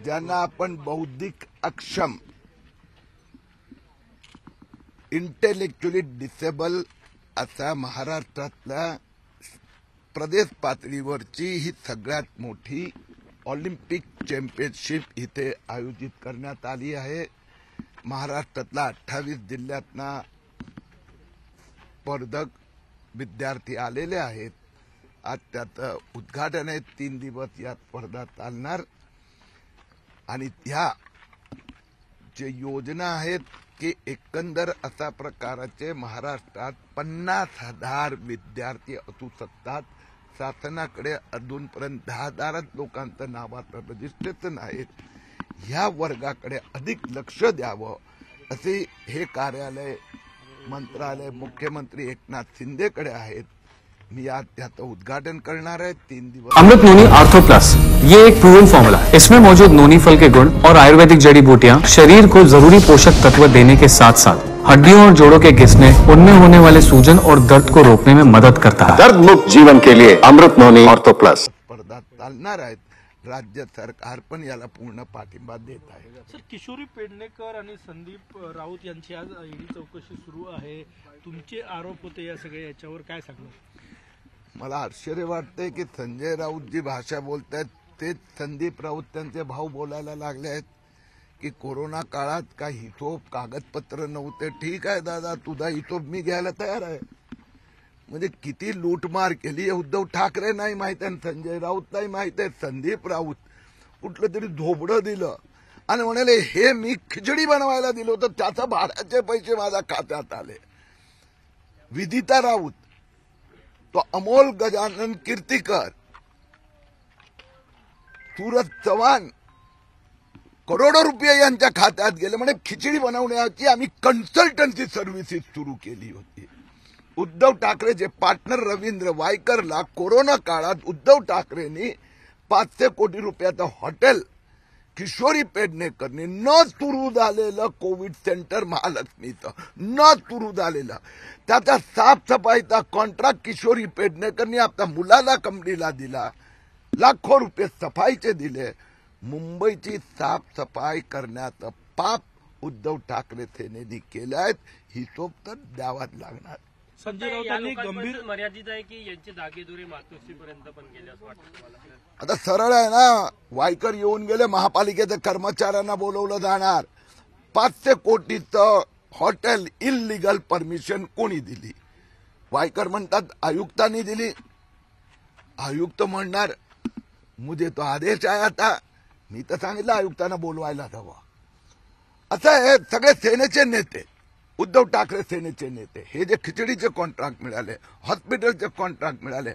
ज्यांना आपण बौद्धिक अक्षम, इंटेलेक्च्युअली डिसेबल असा महाराष्ट्रातल्या प्रदेश पातळीवरची ही सगळ्यात मोठी ऑलिम्पिक चॅम्पियनशिप इथे आयोजित करण्यात आली आहे। महाराष्ट्रातल्या 28 जिल्ह्यातना स्पर्धक विद्यार्थी आलेले आहेत। आज त्याचं उद्घाटन आहे। 3 दिवस या स्पर्धा चालणार आणि ह्या जे योजना आहेत की एकंदर अशा प्रकारचे महाराष्ट्रात 50,000 विद्यार्थी असू शकतात। शासनाकडे अजूनपर्यंत 10,000 लोकांचं नावाचं रजिस्ट्रेशन आहे। ह्या वर्गाकडे अधिक लक्ष द्यावं असे हे कार्यालय मंत्रालय मुख्यमंत्री एकनाथ शिंदेकडे आहेत। मैं आज त्याचं उद्घाटन करना है। 3 दिवस अमृत नोनी आर्थो प्लस, ये एक प्रूवन फॉर्मूला है। इसमें मौजूद नोनी फल के गुण और आयुर्वेदिक जड़ी बूटियां शरीर को जरूरी पोषक तत्व देने के साथ साथ हड्डियों और जोड़ों के घिसने, उनमें होने वाले सूजन और दर्द को रोकने में मदद करता है। दर्द मुक्त जीवन के लिए अमृत नोनी आर्थो प्लस स्पर्धा चालणार आहेत। राज्य सरकार पण याला पूर्ण पाठिंबा देत आहे। सर, किशोरी पेडणेकर आणि संदीप राऊत यांची आज ईडी चौकशी सुरू आहे। तुमचे आरोप होते या सगळ्या याच्यावर काय सांगणार? मला आश्चर्य वाटते की संजय राऊत जी भाषा बोलतायत तेच संदीप राऊत त्यांचे भाऊ बोलायला लागले आहेत की कोरोना काळात काही हिशोब कागदपत्र नव्हते। ठीक आहे दादा, तुझा हिशोब मी घ्यायला तयार आहे। म्हणजे किती लूटमार केली उद्धव ठाकरे नाही माहित आहे, संजय राऊत नाही माहित आहे। संदीप राऊत कुठलं तरी झोपडं दिलं आणि म्हणाले हे मी खिचडी बनवायला दिलं होतं, त्याचा भाड्याचे पैसे माझ्या खात्यात आले। विदिता राऊत, तो अमोल गजानन कीर्तिकर, सूरज चव्हाण करोडो रुपये यांच्या खात्यात गेले। म्हणजे खिचडी बनवण्याची आम्ही कन्सल्टन्सी सर्व्हिसेस सुरू केली होती। उद्धव ठाकरेचे पार्टनर रवींद्र वायकरला कोरोना काळात उद्धव ठाकरेंनी 500 कोटी रुपयाचं हॉटेल किशोरी पेडणेकरनी न सुरू झालेलं कोविड सेंटर महालक्ष्मीचं न सुरू झालेलं त्याचा साफसफाईचा कॉन्ट्रॅक्ट किशोरी पेडणेकरनी आपल्या मुलाला कंपनीला दिला। लाखो रुपये सफाईचे दिले। मुंबईची साफसफाई करण्याचं पाप उद्धव ठाकरे सेनेने केलं आहे। हिशोब तर द्यावाच लागणार। संजय राऊतांनी गंभीर मर्यादित आहे की यांचे दागेदोरे मातोश्रीपर्यंत पण गेले असं वाटतं मला। आता सरळ आहे ना, वायकर येऊन गेले, महापालिकेच्या कर्मचाऱ्यांना बोलवलं जाणार। 500 कोटीचं हॉटेल इलिगल परमिशन कोणी दिली? वायकर म्हणतात आयुक्तांनी दिली। आयुक्त म्हणणार मुझे तो आदेश आया था, मी तर सांगितलं आयुक्तांना बोलवायला हवं। असं आहे सगळे सेनेचे नेते, उद्धव ठाकरे सेनेचे नेते, हे जे खिचडीचे कॉन्ट्रॅक्ट मिळाले, हॉस्पिटलचे कॉन्ट्रॅक्ट मिळाले,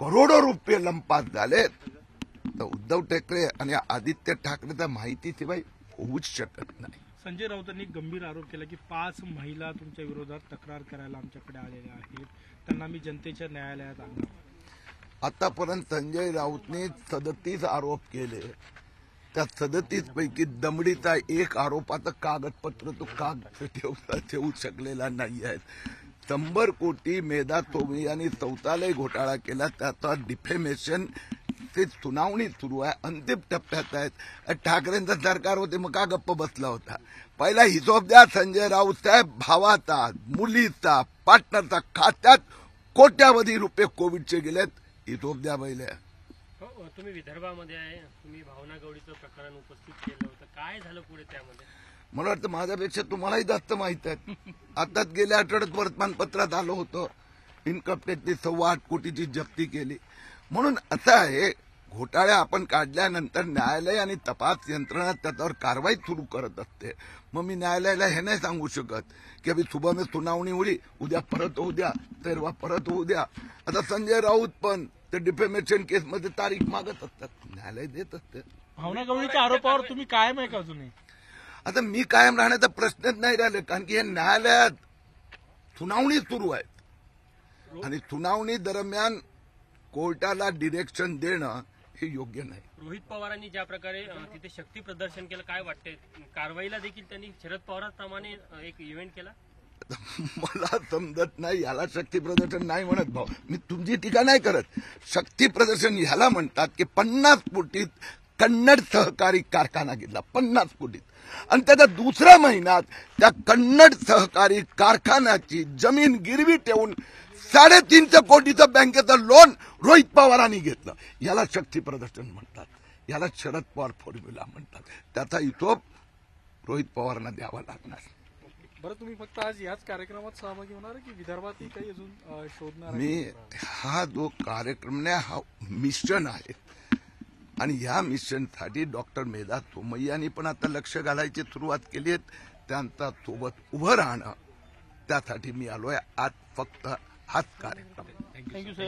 करोडो रुपये लंपास झाले, तर उद्धव ठाकरे आणि आदित्य ठाकरेचा माहितीशिवाय होऊच शकत नाही। संजय राऊतांनी गंभीर आरोप केला की 5 महिला तुमच्या विरोधात तक्रार करायला आमच्याकडे आलेल्या आहेत, त्यांना मी जनतेच्या न्यायालयात आणणार। आतापर्यंत संजय राऊतने 37 आरोप केले। त्या 37 पैकी दमडीचा एक आरोपाचं कागदपत्र तो ठेवू शकलेला नाही आहे। 100 कोटी मेधा तोमी यांनी शौचालय घोटाळा केला, त्याचा डिफेमेशन ची सुनावणी सुरू आहे, अंतिम टप्प्यात आहे। ठाकरेंचं सरकार होते मग का गप्प बसला होता? पहिला हिशोब द्या संजय राऊत साहेब, भावाचा, मुलीचा, पार्टनरचा खात्यात कोट्यावधी रुपये कोविडचे गेलेत, हिशोब द्या पहिले। तुम्ही विदर्भामध्ये आहे, तुम्ही भावना गवळीचं प्रकरण उपस्थित केलं होतं, काय झालं पुढे त्यामध्ये? मला वाटतं माझ्यापेक्षा तुम्हालाही जास्त माहित आहे। आताच गेल्या आठवड्यात वर्तमानपत्रात आलं होतं इन्कम टॅक्सची 8.25 कोटीची जप्ती केली। म्हणून असं आहे, घोटाळे आपण काढल्यानंतर न्यायालय आणि तपास यंत्रणा त्याच्यावर कारवाई सुरू करत असते। मग मी न्यायालयाला हे नाही सांगू शकत की अभी सुबह में सुनावणी होईल, उद्या परत होऊ द्या, तेरवा परत होऊ द्या। आता संजय राऊत पण ते डिफेमेशन केसमध्ये तारीख मागत असतात, न्यायालय देत असते। भावना गवळीच्या आरोपावर तुम्ही कायम आहे का अजूनही? आता मी कायम राहण्याचा प्रश्नच नाही राहिले, कारण की हे न्यायालयात सुनावणी सुरू आहे आणि सुनावणी दरम्यान कोर्टाला डिरेक्शन देणं हे योग्य नाही। रोहित पवारांनी ज्या प्रकारे तिथे शक्ती प्रदर्शन केलं, काय वाटतंय? कारवाईला देखील त्यांनी शरद पवारांप्रमाणे एक इव्हेंट केला। मला समजत नाही, याला शक्ती प्रदर्शन नाही म्हणत भाऊ, मी तुमची टीका नाही करत। शक्ती प्रदर्शन ह्याला म्हणतात की 50 कोटीत कन्नड सहकारी कारखाना घेतला 50 कोटीत, आणि त्याच्या दुसऱ्या महिन्यात त्या कन्नड सहकारी कारखान्याची जमीन गिरवी ठेवून 350 कोटीचं बँकेचं लोन रोहित पवारांनी घेतलं. याला शक्ती प्रदर्शन म्हणतात, याला शरद पवार फॉर्म्युला म्हणतात. त्याचा हिशोब रोहित पवारांना द्यावा लागणार. बरं, तुम्ही फक्त आज याच कार्यक्रमात सहभागी होणार की विदर्भातही काही अजून शोधणार? मी हा जो कार्यक्रम नाही, हा मिशन आहे, आणि या मिशनसाठी डॉक्टर मेधा सोमय्यांनी पण आता लक्ष घालायची सुरुवात केली आहे. त्यांचा सोबत उभं राहणं, त्यासाठी मी आलोय आज. फक्त हाच कार्यक्रम. Thank you sir.